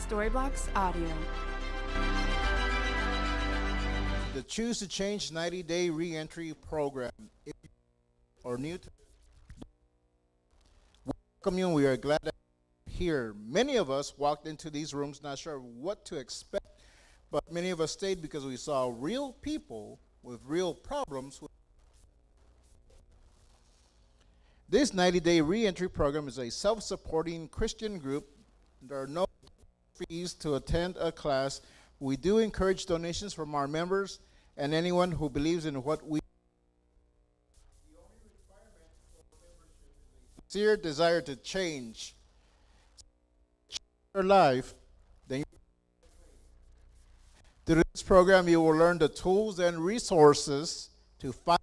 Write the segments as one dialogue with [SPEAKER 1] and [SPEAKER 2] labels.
[SPEAKER 1] Storyblocks Audio.
[SPEAKER 2] The Choose to Change 90-Day Reentry Program. If you are new to welcome you, we are glad that you're here. Many of us walked into these rooms not sure what to expect, but many of us stayed because we saw real people with real problems. This 90-Day Reentry Program is a self-supporting Christian group. There are no fees to attend a class. We do encourage donations from our members and anyone who believes in what we. The only requirement for membership is a sincere desire to change your life. Then through this program, you will learn the tools and resources to find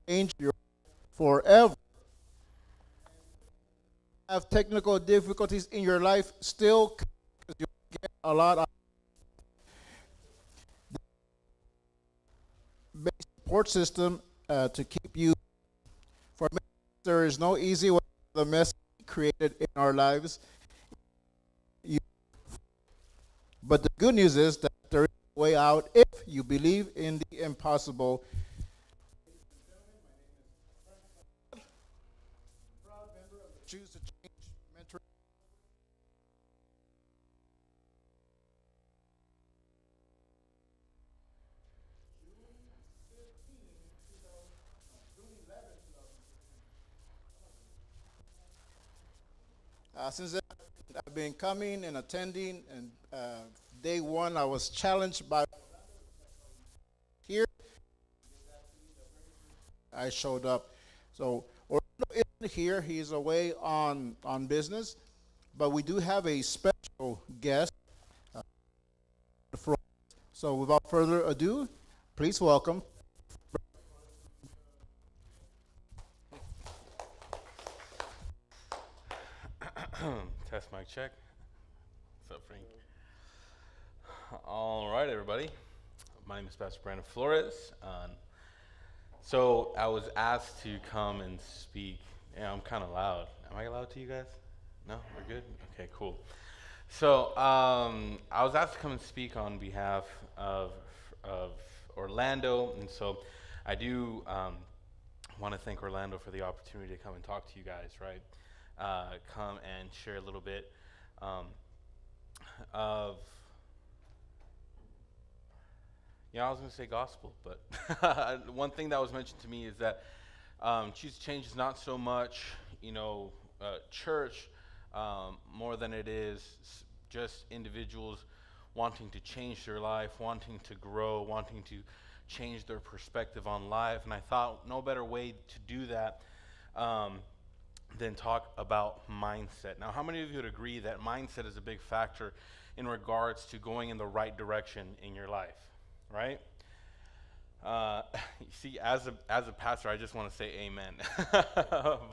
[SPEAKER 2] change your life forever. Have technical difficulties in your life, still because you get a lot of basic support system to keep you. For many, there is no easy way out of the mess created in our lives. But the good news is that there is a way out if you believe in the impossible. Proud member of the Choose to Change Mentoring. Since then, I've been coming and attending, and day one I was challenged by here. I showed up. So Orlando isn't here. He's away on business, but we do have a special guest. Flores. So without further ado, please welcome.
[SPEAKER 3] Test mic check. What's up, Frank? All right, everybody. My name is Pastor Brandon Flores. So I was asked to come and speak. Yeah, I'm kind of loud. Am I loud to you guys? No, we're good? Okay, cool. So I was asked to come and speak on behalf of Orlando, and so I do want to thank Orlando for the opportunity to come and talk to you guys, right? Come and share a little bit of, I was going to say gospel, but one thing that was mentioned to me is that Choose to Change is not so much, church, more than it is just individuals wanting to change their life, wanting to grow, wanting to change their perspective on life. And I thought no better way to do that than talk about mindset. Now, how many of you would agree that mindset is a big factor in regards to going in the right direction in your life, right? You see, as a pastor, I just want to say amen.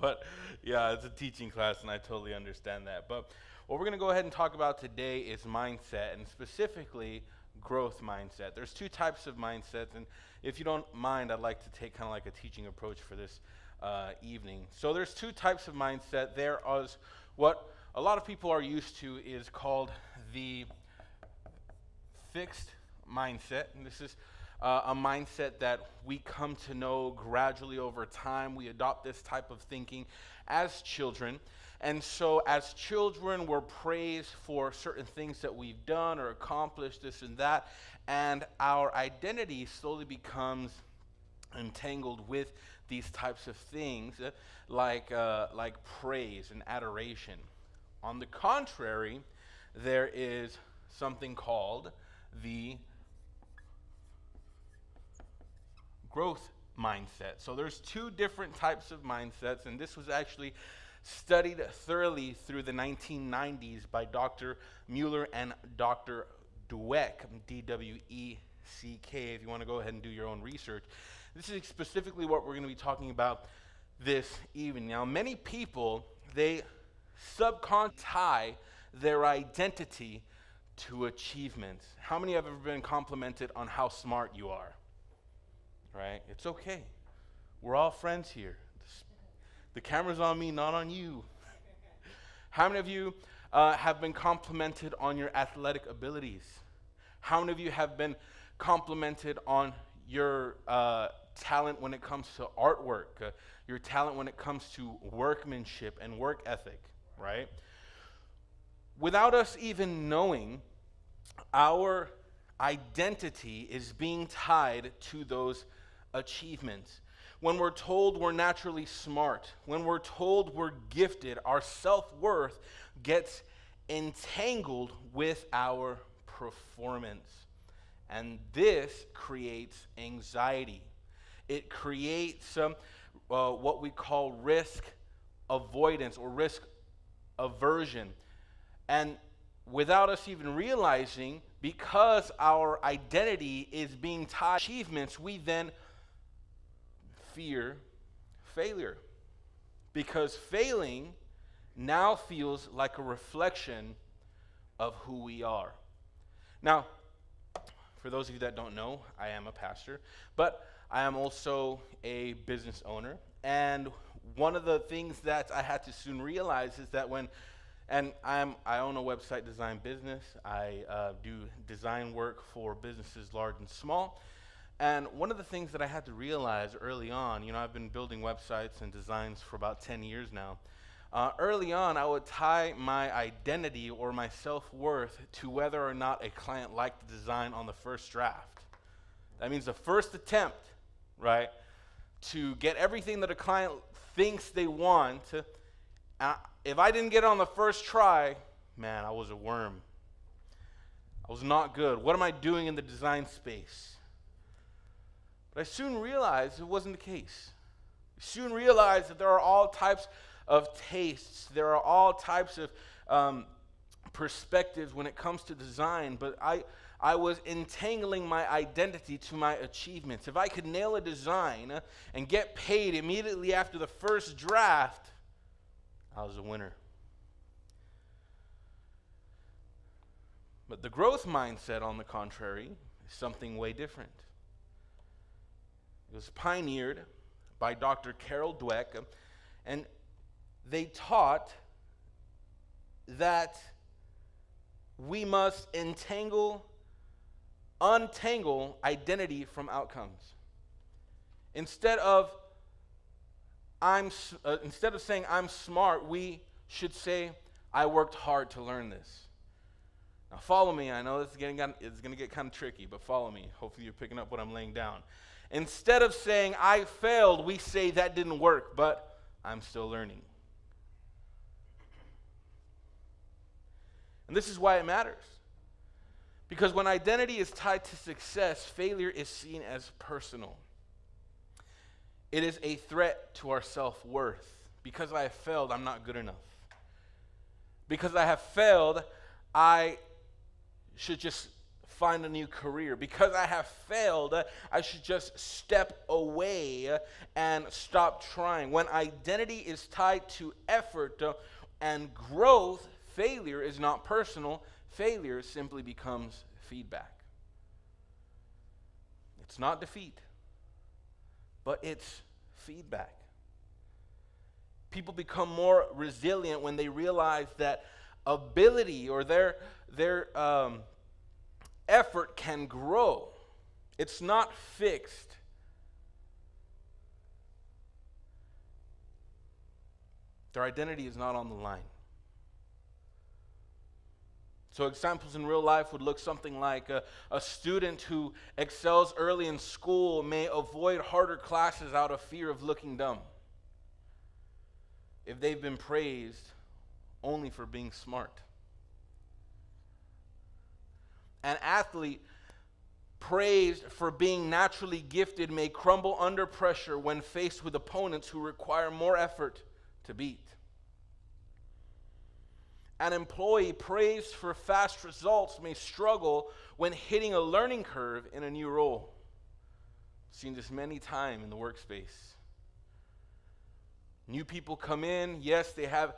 [SPEAKER 3] But yeah, it's a teaching class, and I totally understand that. But what we're going to go ahead and talk about today is mindset, and specifically growth mindset. There's two types of mindsets, and if you don't mind, I'd like to take kind of like a teaching approach for this evening. So there's two types of mindset. There is what a lot of people are used to is called the fixed mindset, and this is a mindset that we come to know gradually over time. We adopt this type of thinking as children, and so as children we're praised for certain things that we've done or accomplished, this and that, and our identity slowly becomes entangled with these types of things like praise and adoration. On the contrary, there is something called the growth mindset. So there's two different types of mindsets, and this was actually studied thoroughly through the 1990s by Dr. Mueller and Dr. Dweck, D-W-E-C-K, if you want to go ahead and do your own research. This is specifically what we're going to be talking about this evening. Now, many people, they subconsciously tie their identity to achievements. How many have ever been complimented on how smart you are? Right? It's okay. We're all friends here. The camera's on me, not on you. How many of you have been complimented on your athletic abilities? How many of you have been complimented on your talent when it comes to artwork, your talent when it comes to workmanship and work ethic, right? Without us even knowing, our identity is being tied to those achievements. When we're told we're naturally smart, when we're told we're gifted, our self-worth gets entangled with our performance. And this creates anxiety. It creates what we call risk avoidance or risk aversion. And without us even realizing, because our identity is being tied to achievements, we then fear failure. Because failing now feels like a reflection of who we are. Now, for those of you that don't know, I am a pastor, but I am also a business owner. And one of the things that I had to soon realize is that I own a website design business. I do design work for businesses large and small. And one of the things that I had to realize early on, I've been building websites and designs for about 10 years now. Early on, I would tie my identity or my self-worth to whether or not a client liked the design on the first draft. That means the first attempt, right, to get everything that a client thinks they want. If I didn't get it on the first try, man, I was a worm. I was not good. What am I doing in the design space? But I soon realized it wasn't the case. I soon realized that there are all types of tastes. There are all types of perspectives when it comes to design, but I was entangling my identity to my achievements. If I could nail a design and get paid immediately after the first draft, I was a winner. But the growth mindset, on the contrary, is something way different. It was pioneered by Dr. Carol Dweck, and they taught that we must untangle identity from outcomes. Instead of saying I'm smart, we should say I worked hard to learn this. Now follow me. I know it's going to get kind of tricky, but follow me. Hopefully you're picking up what I'm laying down. Instead of saying I failed, we say that didn't work, but I'm still learning. And this is why it matters. Because when identity is tied to success, failure is seen as personal. It is a threat to our self-worth. Because I have failed, I'm not good enough. Because I have failed, I should just find a new career. Because I have failed, I should just step away and stop trying. When identity is tied to effort and growth, failure is not personal. Failure simply becomes feedback. It's not defeat, but it's feedback. People become more resilient when they realize that ability or their effort can grow. It's not fixed. Their identity is not on the line. So examples in real life would look something like a student who excels early in school may avoid harder classes out of fear of looking dumb if they've been praised only for being smart. An athlete praised for being naturally gifted may crumble under pressure when faced with opponents who require more effort to beat. An employee praised for fast results may struggle when hitting a learning curve in a new role. I've seen this many times in the workspace. New people come in, yes, they have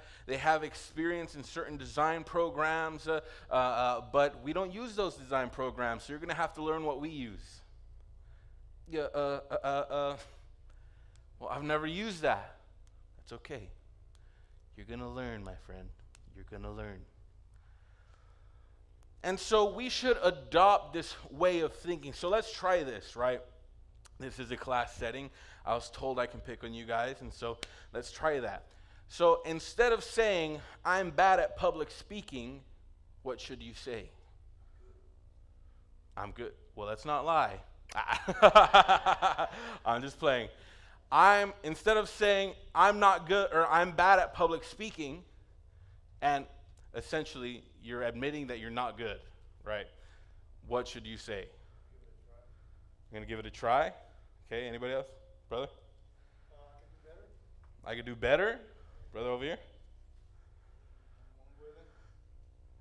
[SPEAKER 3] experience in certain design programs, but we don't use those design programs, so you're going to have to learn what we use. Well, I've never used that. That's okay. You're going to learn, my friend. You're going to learn. And so we should adopt this way of thinking. So let's try this, right? This is a class setting. I was told I can pick on you guys, and so let's try that. So instead of saying, I'm bad at public speaking, what should you say? I'm good. Well, let's not lie. I'm just playing. Instead of saying, I'm not good or I'm bad at public speaking, and essentially you're admitting that you're not good, right? What should you say? You're going to give it a try? Okay, anybody else? Brother? I could do better. Brother over here?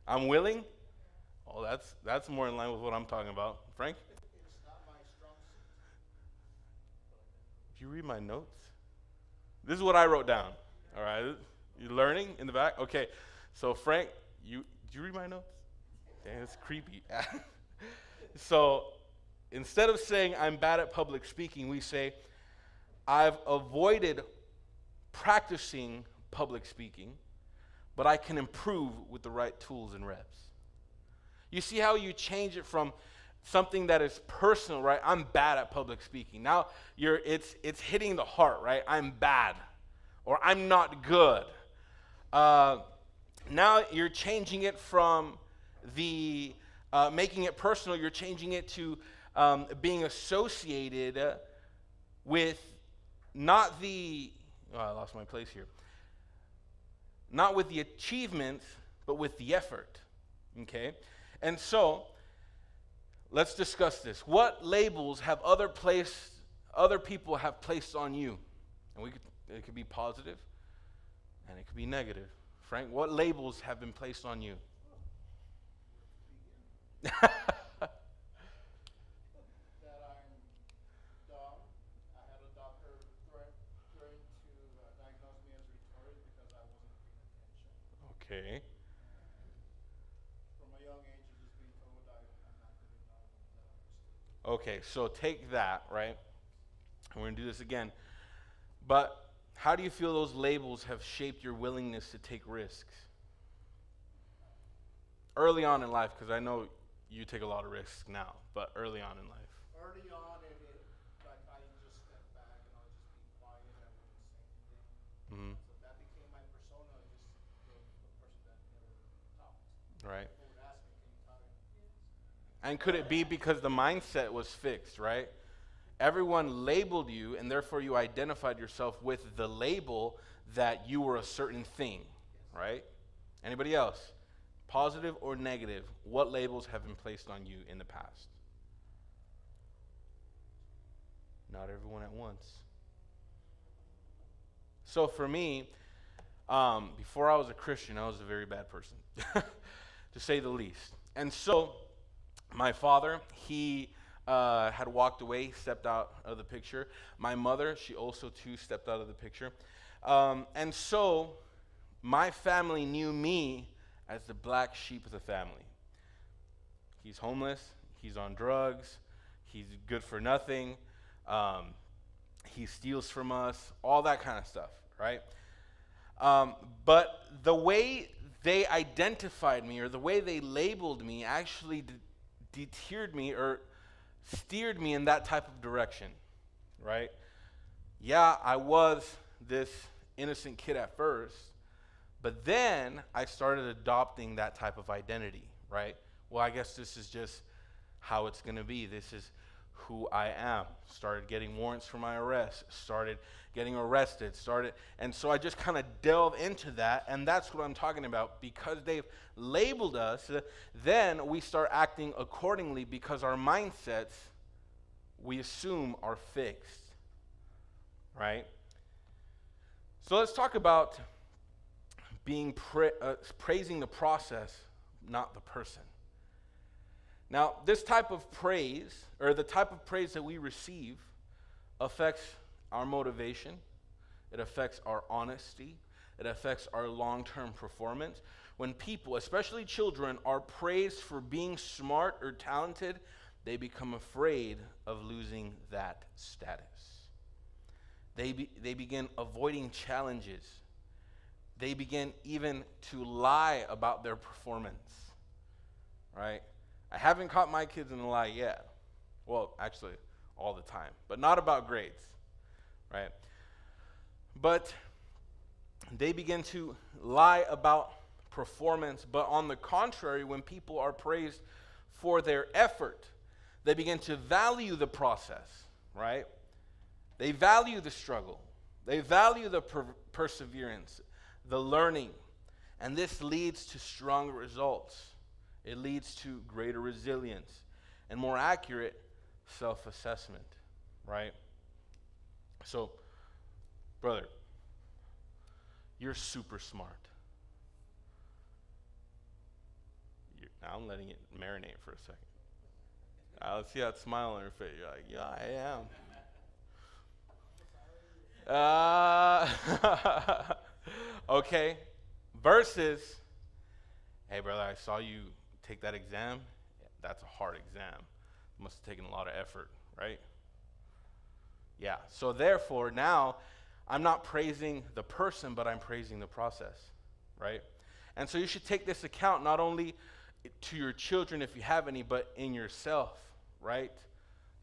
[SPEAKER 3] I'm willing? Oh, that's more in line with what I'm talking about. Frank?
[SPEAKER 2] It's not my strong suit.
[SPEAKER 3] If you read my notes, this is what I wrote down. All right, you learning in the back? Okay, so Frank, did you read my notes? Dang, it's creepy. So instead of saying I'm bad at public speaking, we say I've avoided practicing public speaking, but I can improve with the right tools and reps. You see how you change it from something that is personal, right? I'm bad at public speaking. Now it's hitting the heart, right? I'm bad, or I'm not good. Now you're changing it from the making it personal. You're changing it to being associated with not the. Oh, I lost my place here. Not with the achievements, but with the effort. Okay? And so, let's discuss this. What labels have other people have placed on you? And it could be positive, and it could be negative. Frank, what labels have been placed on you?
[SPEAKER 2] That I'm dumb. I had a doctor threaten to diagnose me as retarded because I wasn't paying attention.
[SPEAKER 3] Okay.
[SPEAKER 2] From a young age, of just being told I'm not good enough that I understood.
[SPEAKER 3] Okay, so take that, right? And we're going to do this again. But how do you feel those labels have shaped your willingness to take risks? Early on in life, because I know you take a lot of risks now, but early on in life.
[SPEAKER 2] Early on, like I just stepped back and I would just be quiet. I wouldn't say anything.
[SPEAKER 3] Mm-hmm.
[SPEAKER 2] So that became my persona, just the person that never talked.
[SPEAKER 3] Right.
[SPEAKER 2] People would ask me, "Can you talk?"
[SPEAKER 3] And could it be because the mindset was fixed, right? Everyone labeled you, and therefore you identified yourself with the label that you were a certain thing, right? Anybody else? Positive or negative, what labels have been placed on you in the past? Not everyone at once. So for me, before I was a Christian, I was a very bad person, to say the least. And so my father, he had walked away, stepped out of the picture. My mother, she also too stepped out of the picture. And so my family knew me as the black sheep of the family. He's homeless, he's on drugs, he's good for nothing, he steals from us, all that kind of stuff, right? But the way they identified me, or the way they labeled me, actually deterred me or steered me in that type of direction, right? Yeah, I was this innocent kid at first, but then I started adopting that type of identity, right? Well, I guess this is just how it's going to be. This is who I am. Started getting warrants for my arrest, started getting arrested, and so I just kind of delve into that, and that's what I'm talking about. Because they've labeled us, then we start acting accordingly because our mindsets, we assume, are fixed, right? So let's talk about being praising the process, not the person. Now, this type of praise, or the type of praise that we receive, affects our motivation, it affects our honesty, it affects our long-term performance. When people, especially children, are praised for being smart or talented, they become afraid of losing that status. They begin avoiding challenges. They begin even to lie about their performance. right? I haven't caught my kids in a lie yet. Well, actually, all the time, but not about grades, right? But they begin to lie about performance, but on the contrary, when people are praised for their effort, they begin to value the process, right? They value the struggle. They value the perseverance, the learning, and this leads to stronger results. It leads to greater resilience and more accurate self-assessment, right? So, brother, you're super smart. Now I'm letting it marinate for a second. Let's see that smile on your face. You're like, yeah, I am. Okay. Versus, hey, brother, I saw you take that exam. That's a hard exam. Must have taken a lot of effort, right? Yeah. So therefore, now I'm not praising the person, but I'm praising the process, right? And so you should take this account not only to your children if you have any, but in yourself, right?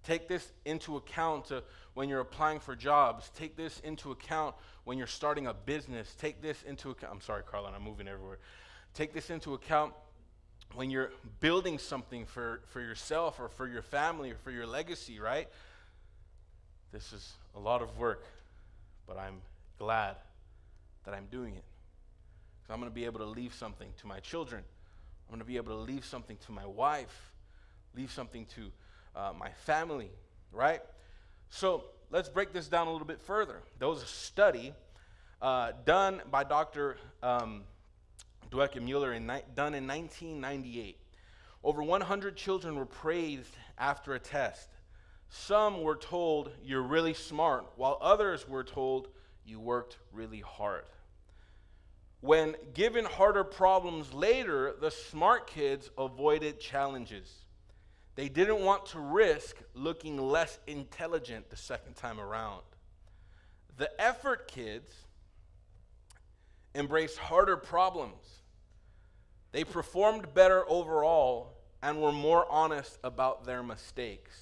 [SPEAKER 3] Take this into account when you're applying for jobs. Take this into account when you're starting a business. Take this into account. I'm sorry, Carlin, I'm moving everywhere. Take this into account when you're building something for yourself or for your family or for your legacy, right? This is a lot of work, but I'm glad that I'm doing it. Because I'm going to be able to leave something to my children. I'm going to be able to leave something to my wife, leave something to my family, right? So let's break this down a little bit further. There was a study done by Dr. Dweck and Mueller done in 1998. Over 100 children were praised after a test. Some were told, you're really smart, while others were told, you worked really hard. When given harder problems later, the smart kids avoided challenges. They didn't want to risk looking less intelligent the second time around. The effort kids embraced harder problems. They performed better overall and were more honest about their mistakes.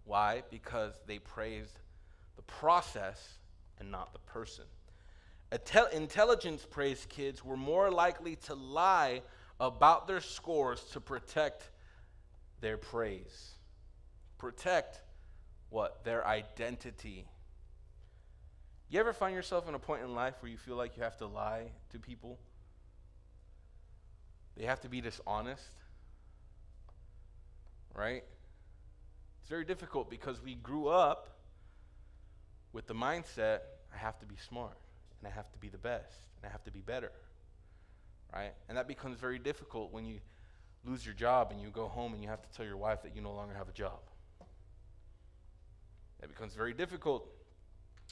[SPEAKER 3] Why? Because they praised the process and not the person. Intelligence praised kids were more likely to lie about their scores to protect their praise. Protect what? Their identity. You ever find yourself in a point in life where you feel like you have to lie to people? They have to be dishonest, right? It's very difficult because we grew up with the mindset, I have to be smart, and I have to be the best, and I have to be better, right? And that becomes very difficult when you lose your job and you go home and you have to tell your wife that you no longer have a job. That becomes very difficult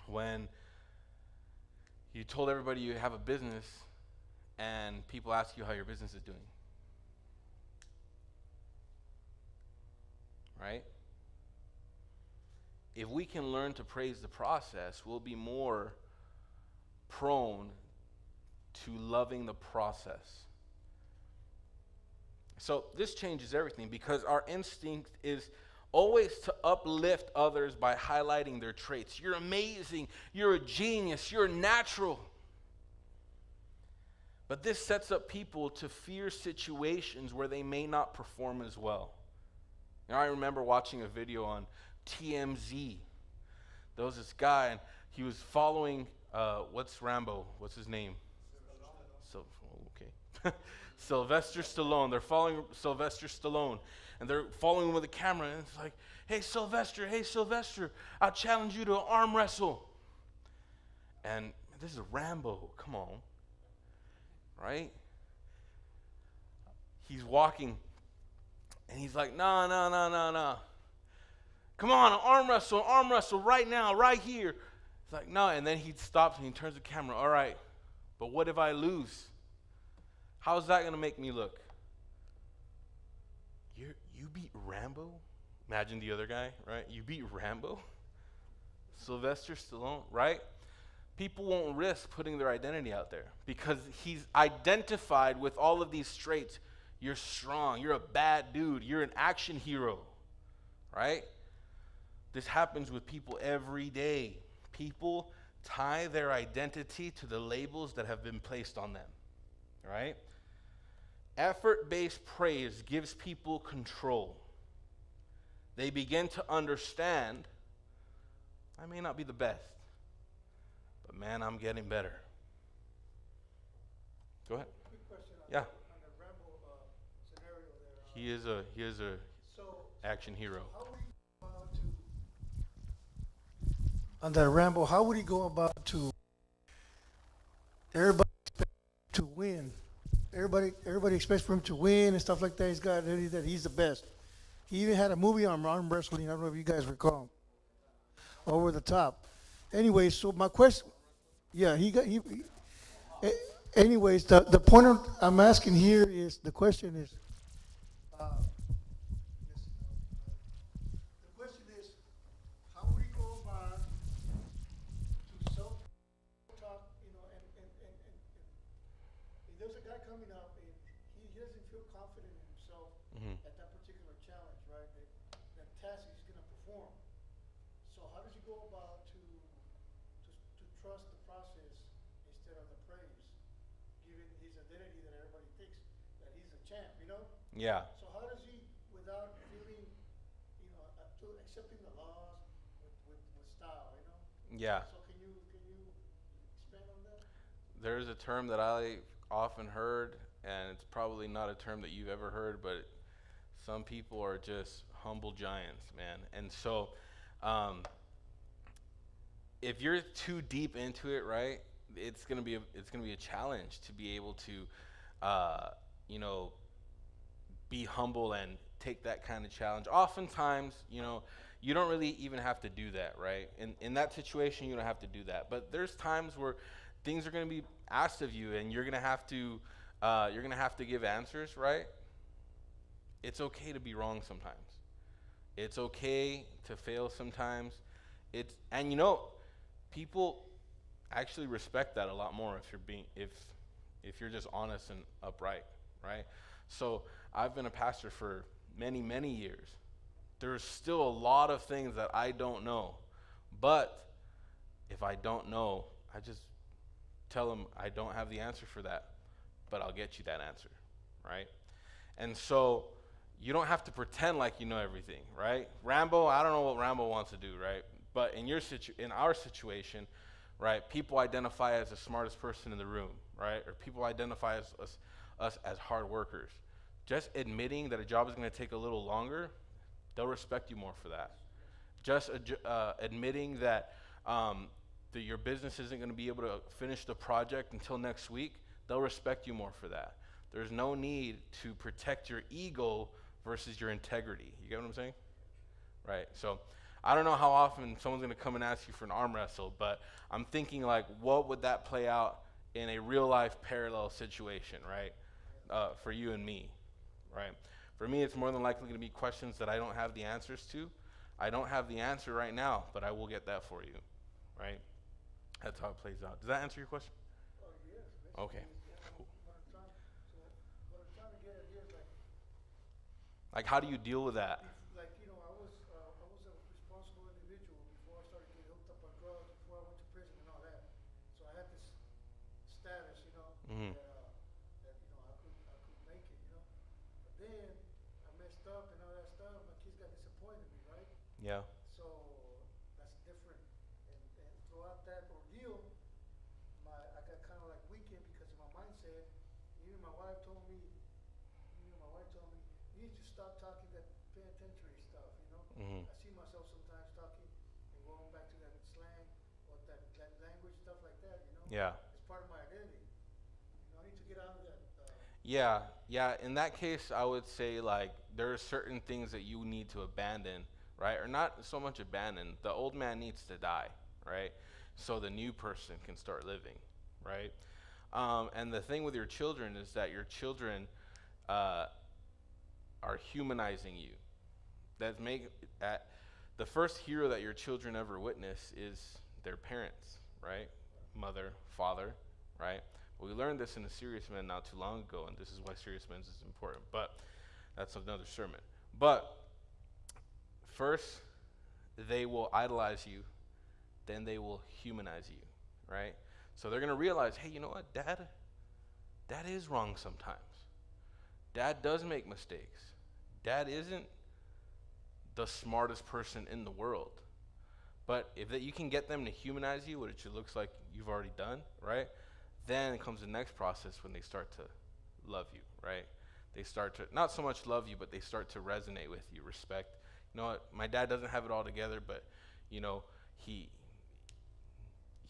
[SPEAKER 3] when you told everybody you have a business and people ask you how your business is doing. Right? If we can learn to praise the process, we'll be more prone to loving the process. So this changes everything because our instinct is always to uplift others by highlighting their traits. You're amazing. You're a genius. You're natural. But this sets up people to fear situations where they may not perform as well. You know, I remember watching a video on TMZ. There was this guy, and he was following, what's Rambo? What's his name? Okay. Sylvester Stallone. They're following Sylvester Stallone. And they're following him with a camera, and it's like, hey, Sylvester, I'll challenge you to an arm wrestle. And this is Rambo. Come on. Right? He's walking, and he's like, no. Come on, arm wrestle right now, right here. It's like, no, and then he stops and he turns the camera. All right, but what if I lose? How's that going to make me look? You beat Rambo? Imagine the other guy, right? You beat Rambo? Sylvester Stallone, right? People won't risk putting their identity out there because he's identified with all of these traits. You're strong. You're a bad dude. You're an action hero, right? This happens with people every day. People tie their identity to the labels that have been placed on them, right? Effort-based praise gives people control. They begin to understand, I may not be the best, but man, I'm getting better. Go ahead.
[SPEAKER 1] Quick question on
[SPEAKER 3] Yeah.
[SPEAKER 1] on the Rambo scenario there.
[SPEAKER 3] He is a
[SPEAKER 1] So
[SPEAKER 3] action hero.
[SPEAKER 1] how would he go about to on that Rambo? How would he go about to everybody expects to win? Everybody expects for him to win and stuff like that. That he's the best. He even had a movie on arm wrestling. I don't know if you guys recall. Over the Top. Anyway, so my question, yeah, eh, anyways, the point I'm asking here is, the question is, the question is, how would he go about to self-talk, and if there's a guy coming up and he doesn't feel confident in himself
[SPEAKER 3] Mhm.
[SPEAKER 1] at that particular challenge, right? That task he's gonna perform. So how does he go about to trust the process instead of the praise, given his identity that everybody thinks that he's a champ, you know?
[SPEAKER 3] Yeah.
[SPEAKER 1] So how does he, without feeling, to accepting the laws with style, you know?
[SPEAKER 3] Yeah.
[SPEAKER 1] So can you expand on that?
[SPEAKER 3] There's a term that I often heard, and it's probably not a term that you've ever heard, but some people are just humble giants, man. And so, if you're too deep into it, right, it's gonna be a challenge to be able to, you know, be humble and take that kind of challenge. Oftentimes, you don't really even have to do that, right? In that situation, you don't have to do that. But there's times where things are going to be asked of you, and you're going to have to give answers, right? It's okay to be wrong sometimes. It's okay to fail sometimes. People actually respect that a lot more if you're just honest and upright, right? So I've been a pastor for many, many years. There's still a lot of things that I don't know. But if I don't know, I just tell them I don't have the answer for that, but I'll get you that answer, right? And so you don't have to pretend like you know everything, right? Rambo, I don't know what Rambo wants to do, right? But in our situation, right, people identify as the smartest person in the room, right? Or people identify us as hard workers. Just admitting that a job is going to take a little longer, they'll respect you more for that. Just admitting that your business isn't going to be able to finish the project until next week, they'll respect you more for that. There's no need to protect your ego versus your integrity. You get what I'm saying? Right. So I don't know how often someone's going to come and ask you for an arm wrestle, but I'm thinking, like, what would that play out in a real life parallel situation, right? For you and me, right? For me, it's more than likely going to be questions that I don't have the answers to. I don't have the answer right now, but I will get that for you, right? That's how it plays out. Does that answer your question?
[SPEAKER 1] Oh, yes.
[SPEAKER 3] Okay.
[SPEAKER 1] Cool. What I'm trying to get at here is
[SPEAKER 3] Like, how do you deal with that?
[SPEAKER 1] I was a responsible individual before I started getting hooked up on drugs, before I went to prison and all that. So I had this status,
[SPEAKER 3] Mhm.
[SPEAKER 1] that I could make it, But then I messed up and all that stuff. My kids got disappointed in me, right?
[SPEAKER 3] Yeah.
[SPEAKER 1] So that's different. And throughout that ordeal, I got kind of like weakened because of my mindset. Even my wife told me, you need to stop talking that penitentiary stuff,
[SPEAKER 3] Mhm.
[SPEAKER 1] I see myself sometimes talking and going back to that slang or that language, stuff like that.
[SPEAKER 3] Yeah.
[SPEAKER 1] It's part of my identity. I need to get out of that.
[SPEAKER 3] Yeah. In that case, I would say, like, there are certain things that you need to abandon, right? Or not so much abandon. The old man needs to die, right? So the new person can start living, right? And the thing with your children is that your children are humanizing you. The first hero that your children ever witness is their parents, right? Mother, father, right? We learned this in a Serious Man not too long ago, and this is why Serious Men is important, but that's another sermon. But first, they will idolize you, then they will humanize you, right? So they're going to realize, hey, you know what, Dad is wrong sometimes. Dad does make mistakes. Dad isn't the smartest person in the world. But if you can get them to humanize you, which it looks like you've already done, right? Then comes the next process when they start to love you, right? They start to, not so much love you, but they start to resonate with you, respect. You know what, my dad doesn't have it all together, but, you know, he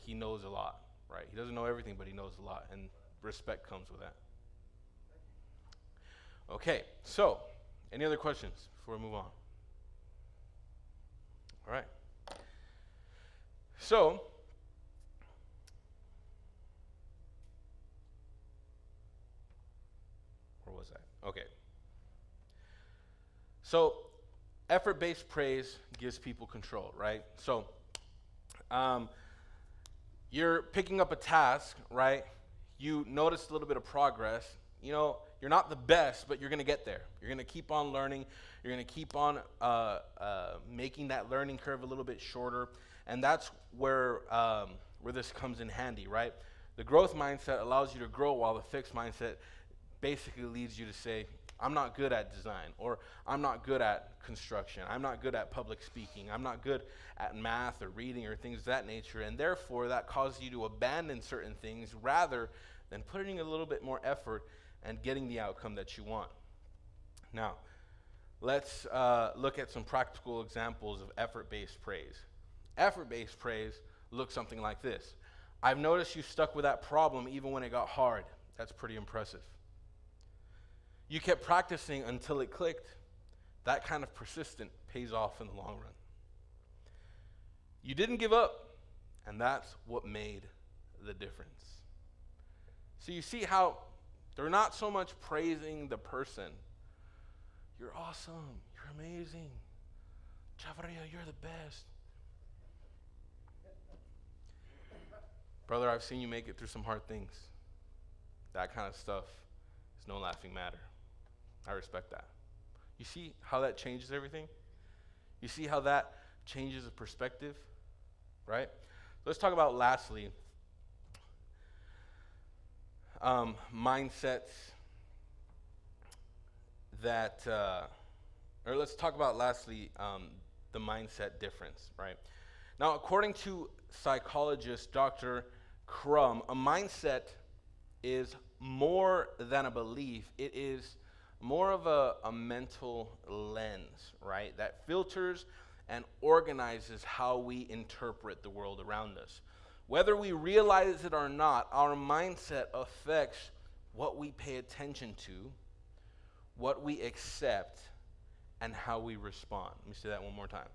[SPEAKER 3] knows a lot, right? He doesn't know everything, but he knows a lot, and respect comes with that. Okay, so, any other questions before we move on? All right. So, where was I? Okay. So, effort-based praise gives people control, right? So, you're picking up a task, right? You notice a little bit of progress. You know, you're not the best, but you're going to get there. You're going to keep on learning. You're going to keep on making that learning curve a little bit shorter. And that's where this comes in handy, right? The growth mindset allows you to grow, while the fixed mindset basically leads you to say, I'm not good at design, or I'm not good at construction, I'm not good at public speaking, I'm not good at math or reading or things of that nature, and therefore that causes you to abandon certain things rather than putting a little bit more effort and getting the outcome that you want. Now, let's look at some practical examples of effort-based praise. Effort-based praise looks something like this. I've noticed you stuck with that problem even when it got hard. That's pretty impressive. You kept practicing until it clicked. That kind of persistence pays off in the long run. You didn't give up, and that's what made the difference. So you see how they're not so much praising the person. You're awesome. You're amazing. Chavarria, you're the best. Brother, I've seen you make it through some hard things. That kind of stuff is no laughing matter. I respect that. You see how that changes everything? You see how that changes the perspective, right? Let's talk about lastly, mindsets that, or let's talk about lastly, the mindset difference, right? Now, according to psychologist Dr. Crum, a mindset is more than a belief. It is more of a mental lens, right, that filters and organizes how we interpret the world around us. Whether we realize it or not, our mindset affects what we pay attention to, what we accept, and how we respond. Let me say that one more time.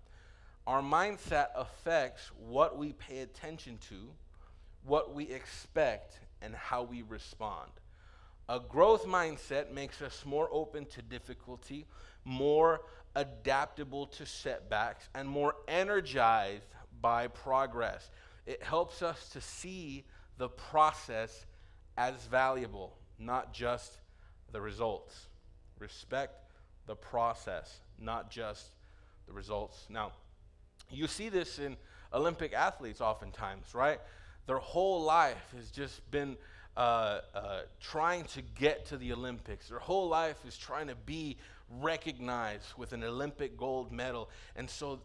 [SPEAKER 3] Our mindset affects what we pay attention to, what we expect, and how we respond. A growth mindset makes us more open to difficulty, more adaptable to setbacks, and more energized by progress. It helps us to see the process as valuable, not just the results. Respect the process, not just the results. Now, you see this in Olympic athletes oftentimes, right? Their whole life has just been trying to get to the Olympics. Their whole life is trying to be recognized with an Olympic gold medal. And so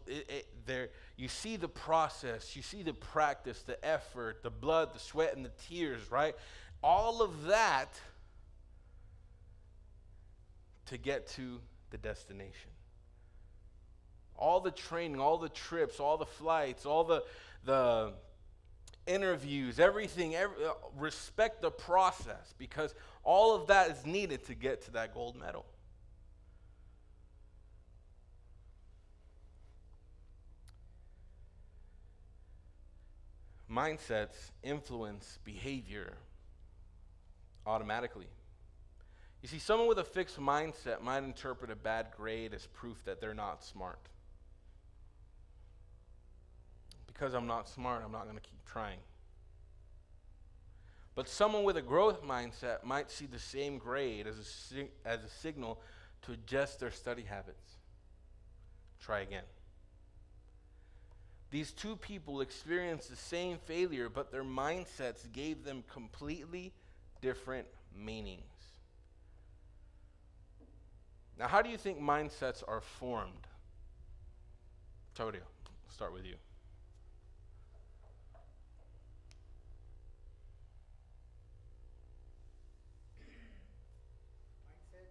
[SPEAKER 3] you see the process, you see the practice, the effort, the blood, the sweat, and the tears, right? All of that to get to the destination. All the training, all the trips, all the flights, all the interviews, everything, respect the process, because all of that is needed to get to that gold medal. Mindsets influence behavior automatically. You see, someone with a fixed mindset might interpret a bad grade as proof that they're not smart. Because I'm not smart, I'm not going to keep trying. But someone with a growth mindset might see the same grade as a signal to adjust their study habits. Try again. These two people experienced the same failure, but their mindsets gave them completely different meanings. Now, how do you think mindsets are formed? Todio, I'll start with you.
[SPEAKER 1] Mindset,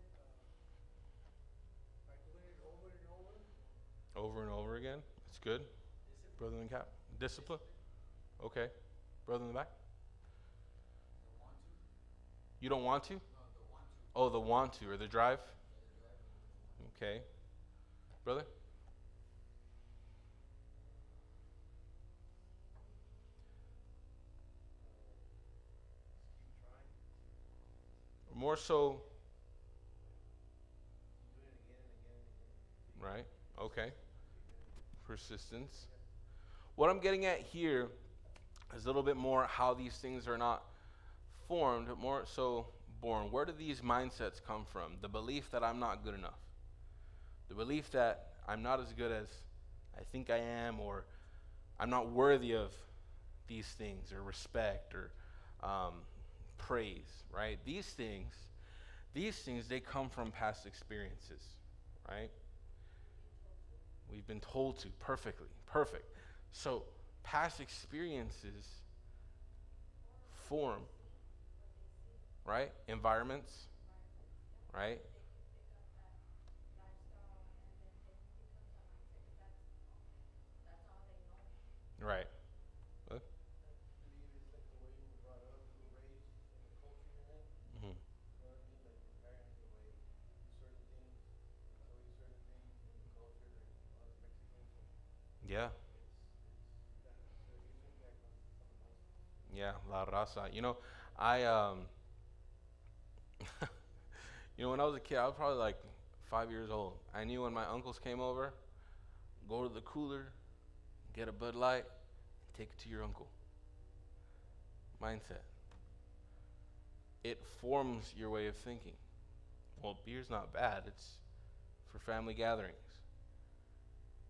[SPEAKER 1] by doing it over and over.
[SPEAKER 3] Over and over again. That's good. Brother in the cap. Discipline. Okay. Brother in the back. You don't want to? Oh, the want to or the drive? Okay. Brother? More so. Right. Okay. Persistence. What I'm getting at here is a little bit more how these things are not formed, more so born. Where do these mindsets come from? The belief that I'm not good enough. The belief that I'm not as good as I think I am, or I'm not worthy of these things, or respect, or praise, right? These things, they come from past experiences, right? We've been told to, perfect. So past experiences form, right? Environments, right? Right. Huh?
[SPEAKER 1] Believe it's like the way you were brought up, you were raised, and the culture you're in.
[SPEAKER 3] Mhm.
[SPEAKER 1] You know what I mean? Like your parents, the way you do certain things, they tell you certain things, and the culture, like us Mexicans, so
[SPEAKER 3] Yeah.
[SPEAKER 1] it's got a huge impact on the mindset.
[SPEAKER 3] Yeah, La Raza. I when I was a kid, I was probably like 5 years old. I knew when my uncles came over, go to the cooler, get a Bud Light, take it to your uncle. Mindset. It forms your way of thinking. Well, beer's not bad. It's for family gatherings.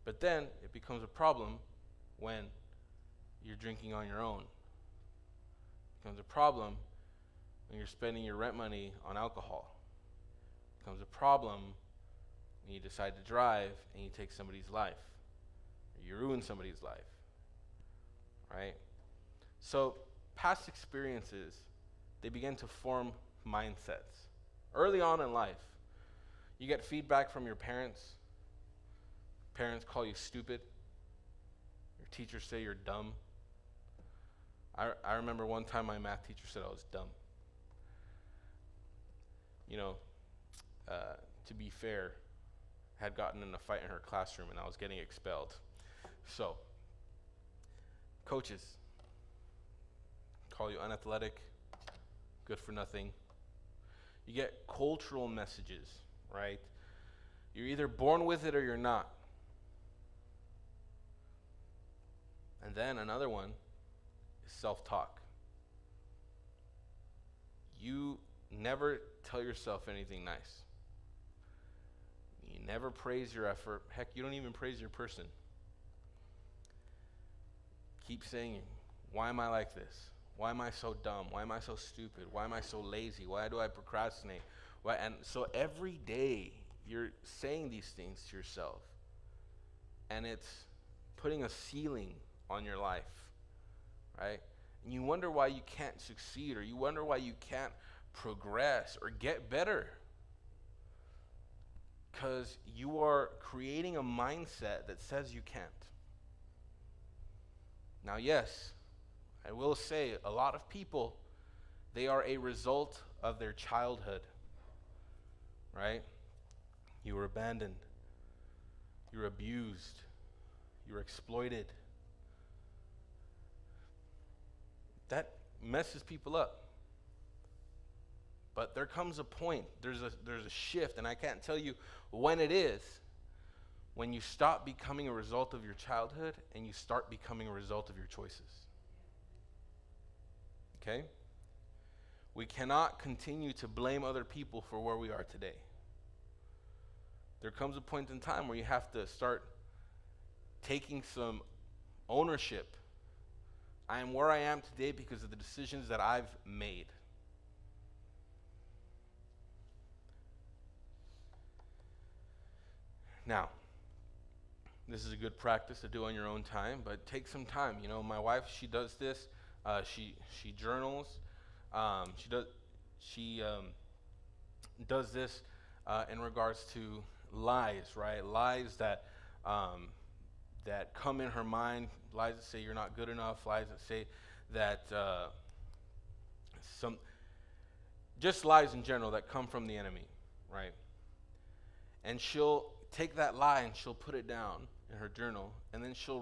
[SPEAKER 3] But then it becomes a problem when you're drinking on your own. It becomes a problem when you're spending your rent money on alcohol. It becomes a problem when you decide to drive and you take somebody's life, or you ruin somebody's life, right? So past experiences, they begin to form mindsets. Early on in life, you get feedback from your parents. Parents call you stupid. Your teachers say you're dumb. I remember one time my math teacher said I was dumb. To be fair, I had gotten in a fight in her classroom and I was getting expelled. So, coaches call you unathletic, good for nothing. You get cultural messages, right? You're either born with it or you're not. And then another one is self-talk. You never tell yourself anything nice. You never praise your effort. Heck, you don't even praise your person. Keep saying, why am I like this? Why am I so dumb? Why am I so stupid? Why am I so lazy? Why do I procrastinate? And so every day you're saying these things to yourself, and it's putting a ceiling on your life, right? And you wonder why you can't succeed, or you wonder why you can't progress or get better. Because you are creating a mindset that says you can't. Now, yes, I will say a lot of people, they are a result of their childhood, right? You were abandoned. You were abused. You were exploited. That messes people up. But there comes a point, there's a shift, and I can't tell you when it is, when you stop becoming a result of your childhood and you start becoming a result of your choices. Okay? We cannot continue to blame other people for where we are today. There comes a point in time where you have to start taking some ownership. I am where I am today because of the decisions that I've made. Now, this is a good practice to do on your own time, but take some time. You know, my wife, she does this. She journals. She does this in regards to lies, right? Lies that that come in her mind. Lies that say you're not good enough. Lies that say that just lies in general that come from the enemy, right? And she'll take that lie and she'll put it down in her journal, and then she'll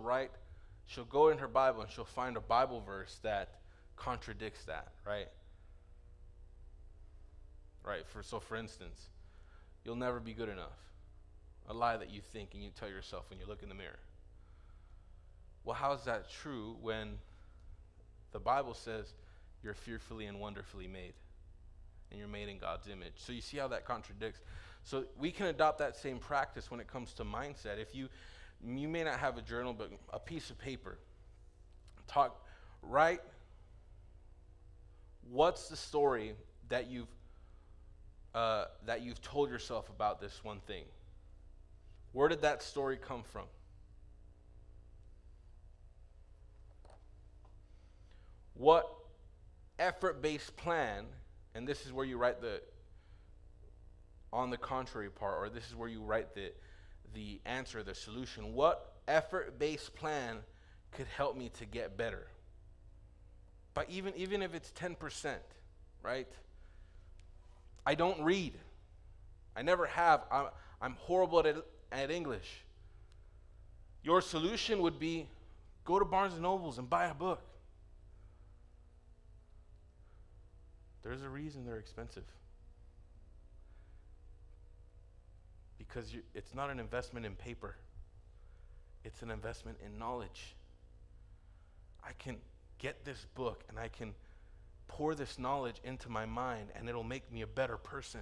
[SPEAKER 3] go in her Bible and she'll find a Bible verse that contradicts that, right? Right, for instance, you'll never be good enough. A lie that you think and you tell yourself when you look in the mirror. Well, how is that true when the Bible says you're fearfully and wonderfully made, and you're made in God's image? So you see how that contradicts. So we can adopt that same practice when it comes to mindset. If you may not have a journal, but a piece of paper. Write what's the story that you've told yourself about this one thing. Where did that story come from? What effort-based plan, and this is where you write the on the contrary part, or this is where you write the answer, the solution. What effort-based plan could help me to get better? But even if it's 10%, right? I don't read. I never have. I'm horrible at English. Your solution would be go to Barnes & Nobles and buy a book. There's a reason they're expensive. Because it's not an investment in paper. It's an investment in knowledge. I can get this book and I can pour this knowledge into my mind and it'll make me a better person.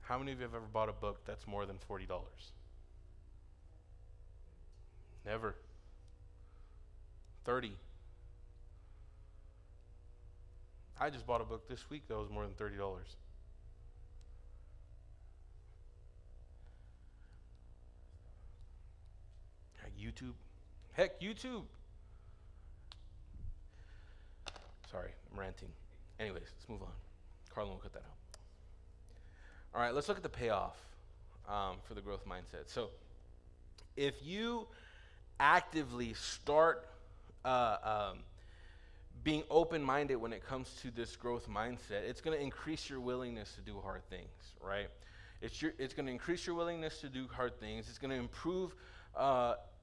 [SPEAKER 3] How many of you have ever bought a book that's more than $40? Never. 30. I just bought a book this week that was more than $30. YouTube. Heck, YouTube. Sorry, I'm ranting. Anyways, let's move on. Carlin will cut that out. All right, let's look at the payoff for the growth mindset. So if you actively start being open-minded when it comes to this growth mindset, it's going to increase your willingness to do hard things, right? It's going to increase your willingness to do hard things. It's going to improve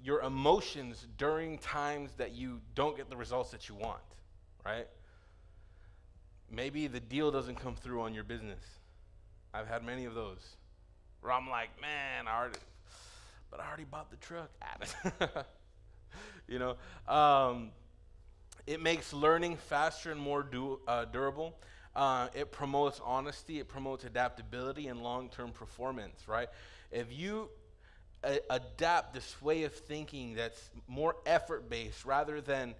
[SPEAKER 3] your emotions during times that you don't get the results that you want, right? Maybe the deal doesn't come through on your business. I've had many of those where I'm like, man, I already bought the truck. You know, it makes learning faster and more durable. It promotes honesty. It promotes adaptability and long-term performance, right? If you adapt this way of thinking that's more effort-based rather than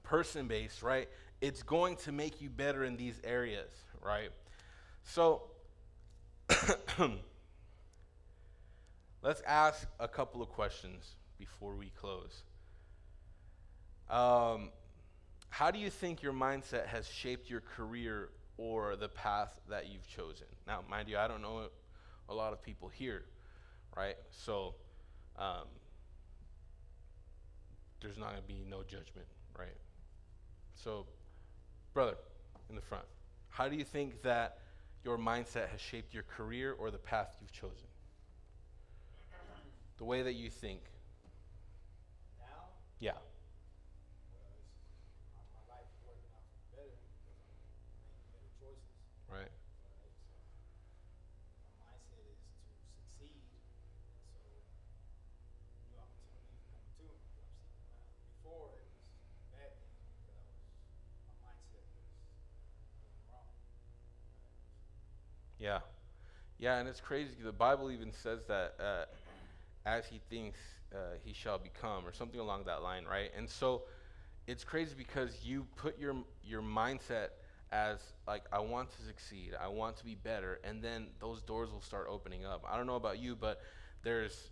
[SPEAKER 3] person-based, right, it's going to make you better in these areas, right? So let's ask a couple of questions before we close. How do you think your mindset has shaped your career or the path that you've chosen? Now, mind you, I don't know a lot of people here, right? So there's not going to be no judgment, right? So, brother, in the front, how do you think that your mindset has shaped your career or the path you've chosen? The way that you think.
[SPEAKER 2] Now?
[SPEAKER 3] Yeah.
[SPEAKER 2] My life is working out better because I'm making better choices.
[SPEAKER 3] Right.
[SPEAKER 2] Right? So my mindset is to succeed, and so new opportunities are coming to me. I'm seeking them out.
[SPEAKER 3] Yeah. Yeah, and it's crazy. The Bible even says that as he thinks, he shall become, or something along that line, right? And so it's crazy because you put your mindset as like, I want to succeed, I want to be better, and then those doors will start opening up. I don't know about you, but there's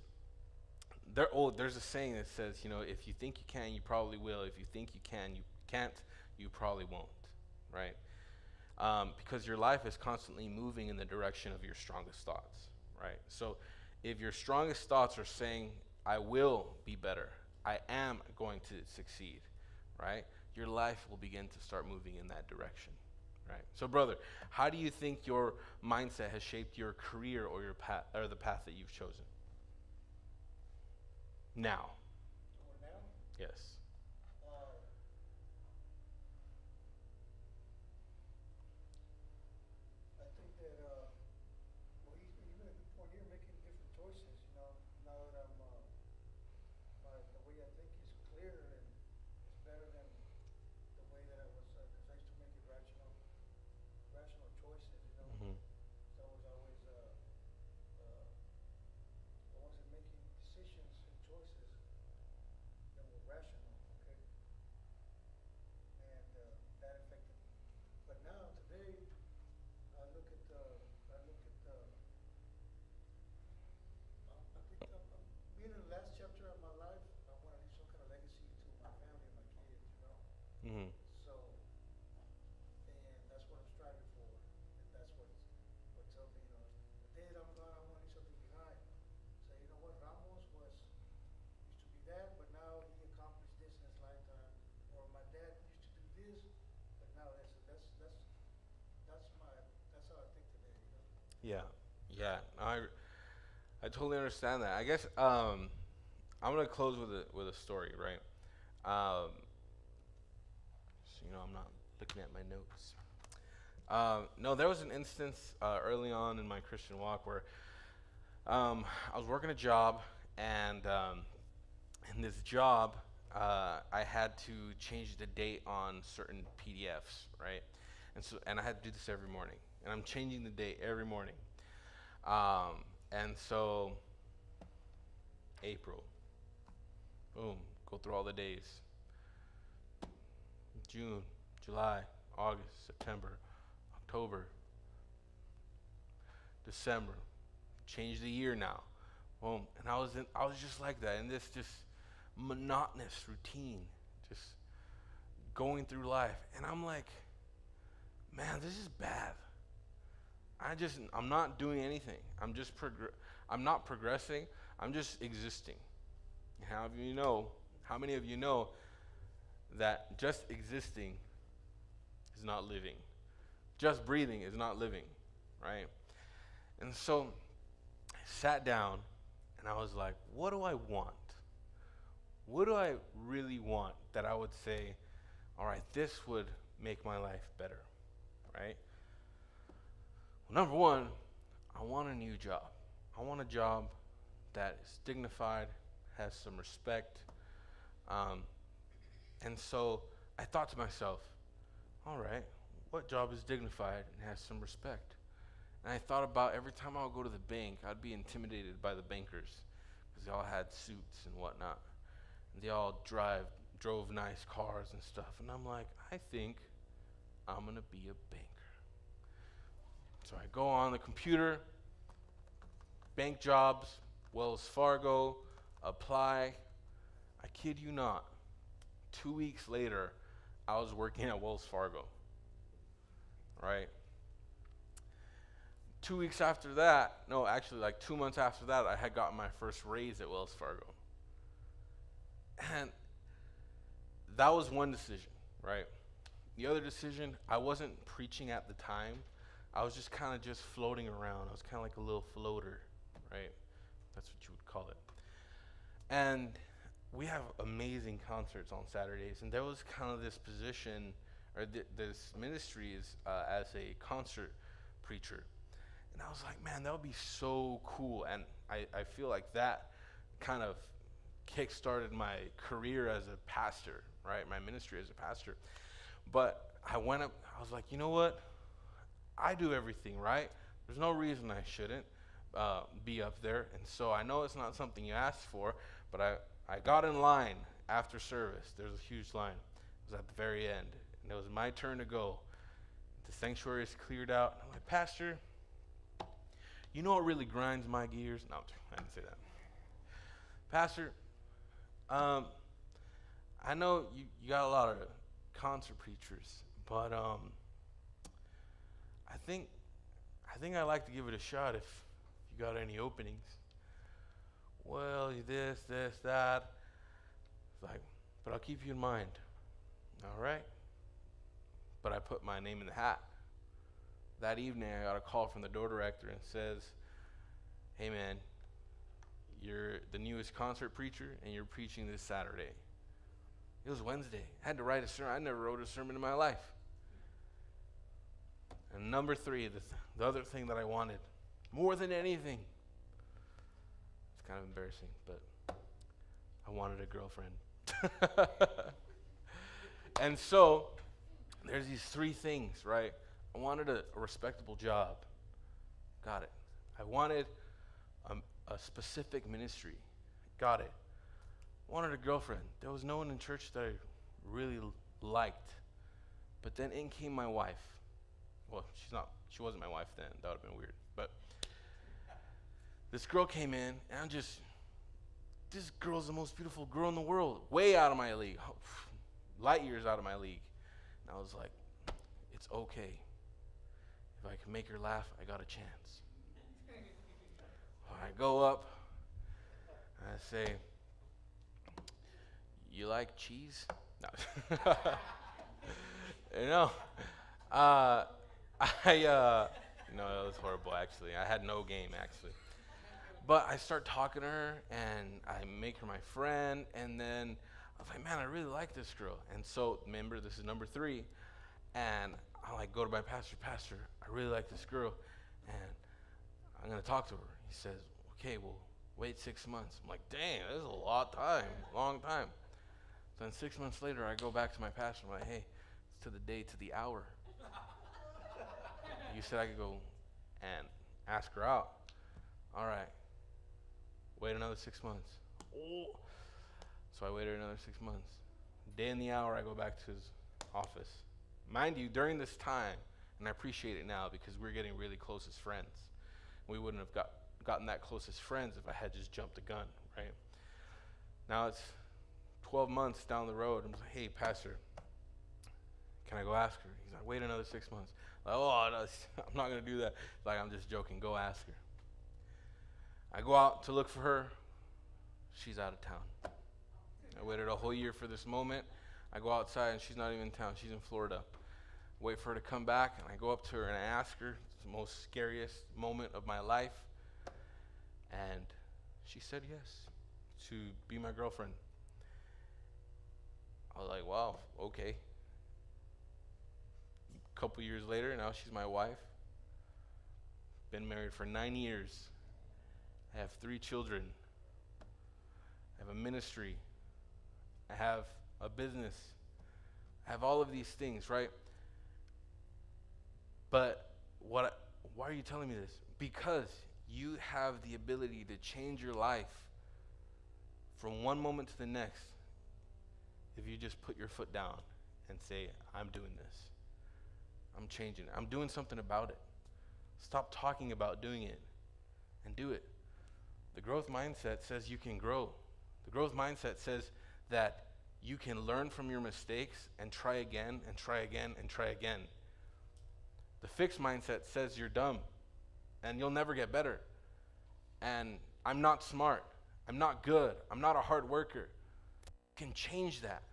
[SPEAKER 3] there's a saying that says, if you think you can, you probably will. If you think you can, you can't, you probably won't, right? Because your life is constantly moving in the direction of your strongest thoughts, right? So if your strongest thoughts are saying, I will be better, I am going to succeed, right? Your life will begin to start moving in that direction, right? So, brother, how do you think your mindset has shaped your career or your path, or the path that you've chosen? Now.
[SPEAKER 1] Or now,
[SPEAKER 3] Yes.
[SPEAKER 1] uh, I think that, well, you made a good point here, making different choices, now that the way I think is clear and it's better than the way that I was, 'cause I used to make irrational choices,
[SPEAKER 3] Hmm.
[SPEAKER 1] So I was always, I wasn't making decisions and choices that were rational, okay? And, that affected me. But now, today, I look at the, I think I'm being in the last chapter of my life, I wanna leave some kind of legacy to my family and my kids.
[SPEAKER 3] Hmm.
[SPEAKER 1] So, and that's what I'm striving for, and that's what's up, the day that I'm gone, I wanna leave something behind. Say, you know what, Ramos used to be that, but now he accomplished this in his lifetime. Or my dad used to do this, but now that's how I think today.
[SPEAKER 3] Yeah. Yeah. I totally understand that. I guess I'm gonna close with a story, right? Um, so I'm not looking at my notes. No, there was an instance early on in my Christian walk where I was working a job, and in this job, I had to change the date on certain PDFs, right? And I had to do this every morning, and I'm changing the date every morning. And so April, boom, go through all the days. June, July, August, September, October, December. Change the year now. Boom. And I was just like that in this just monotonous routine, just going through life. And I'm like, man, this is bad. I'm not doing anything. I'm not progressing. I'm just existing. And how many of you know that just existing is not living? Just breathing is not living, right? And so I sat down and I was like, what do I want? What do I really want that I would say, all right, this would make my life better, right? Well, number one, I want a new job. I want a job that is dignified, has some respect. Um, and so I thought to myself, all right, what job is dignified and has some respect? And I thought about every time I would go to the bank, I'd be intimidated by the bankers because they all had suits and whatnot. And they all drove nice cars and stuff. And I'm like, I think I'm going to be a banker. So I go on the computer, bank jobs, Wells Fargo, apply. I kid you not. 2 weeks later, I was working at Wells Fargo, right? 2 weeks after that, no, actually like 2 months after that, I had gotten my first raise at Wells Fargo. And that was one decision, right? The other decision, I wasn't preaching at the time. I was just kind of just floating around. I was kind of like a little floater, right? That's what you would call it. And we have amazing concerts on Saturdays, and there was kind of this position, or this ministry is as a concert preacher. And I was like, man, that would be so cool. And I feel like that kind of kick-started my career as a pastor, right? My ministry as a pastor. But I went up, I was like, you know what? I do everything, right? There's no reason I shouldn't be up there. And so I know it's not something you asked for, but I got in line after service. There's a huge line. It was at the very end. And it was my turn to go. The sanctuary is cleared out. I'm like, Pastor, you know what really grinds my gears? No, I didn't say that. Pastor, I know you got a lot of concert preachers, but I think I'd like to give it a shot if you got any openings. Well, this, that. It's like, but I'll keep you in mind. All right. But I put my name in the hat. That evening, I got a call from the door director and says, hey man, you're the newest concert preacher and you're preaching this Saturday. It was Wednesday. I had to write a sermon. I never wrote a sermon in my life. And number 3, the other thing that I wanted, more than anything, it's kind of embarrassing, but I wanted a girlfriend. And so there's these 3 things, right? I wanted a respectable job. Got it. I wanted a specific ministry. Got it. I wanted a girlfriend. There was no one in church that I really liked. But then in came my wife. Well, she wasn't my wife then. That would have been weird. But this girl came in, and this girl's the most beautiful girl in the world. Way out of my league. Light years out of my league. And I was like, it's okay. If I can make her laugh, I got a chance. I go up, and I say, you like cheese? No. No, that was horrible, actually. I had no game, actually. But I start talking to her, and I make her my friend, and then I was like, man, I really like this girl. And so, remember, this is number 3, and I go to my pastor, I really like this girl, and I'm going to talk to her. He says, okay, well, wait 6 months. I'm like, dang, this is a long time. So then 6 months later, I go back to my pastor. I'm like, hey, it's to the day, to the hour. You said I could go and ask her out. All right. Wait another 6 months. Oh. So I waited another 6 months. Day and the hour, I go back to his office. Mind you, during this time, and I appreciate it now because we're getting really close as friends. We wouldn't have gotten that close as friends if I had just jumped the gun, right? Now it's 12 months down the road. I'm like, hey, pastor, can I go ask her? He's like, wait another 6 months. Like, oh, no, I'm not going to do that. Like, I'm just joking. Go ask her. I go out to look for her. She's out of town. I waited a whole year for this moment. I go outside, and she's not even in town. She's in Florida. Wait for her to come back, and I go up to her, and I ask her. It's the most scariest moment of my life. And she said yes to be my girlfriend. I was like, wow, okay. A couple years later, now she's my wife. Been married for 9 years. I have 3 children. I have a ministry. I have a business. I have all of these things, right? But why are you telling me this? Because you have the ability to change your life from one moment to the next if you just put your foot down and say, I'm doing this. I'm changing it. I'm doing something about it. Stop talking about doing it and do it. The growth mindset says you can grow. The growth mindset says that you can learn from your mistakes and try again and try again and try again. The fixed mindset says you're dumb and you'll never get better. And I'm not smart. I'm not good. I'm not a hard worker. You can change that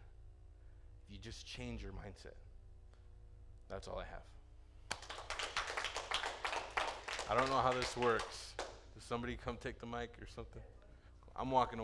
[SPEAKER 3] if you just change your mindset. That's all I have. I don't know how this works. Does somebody come take the mic or something? I'm walking away.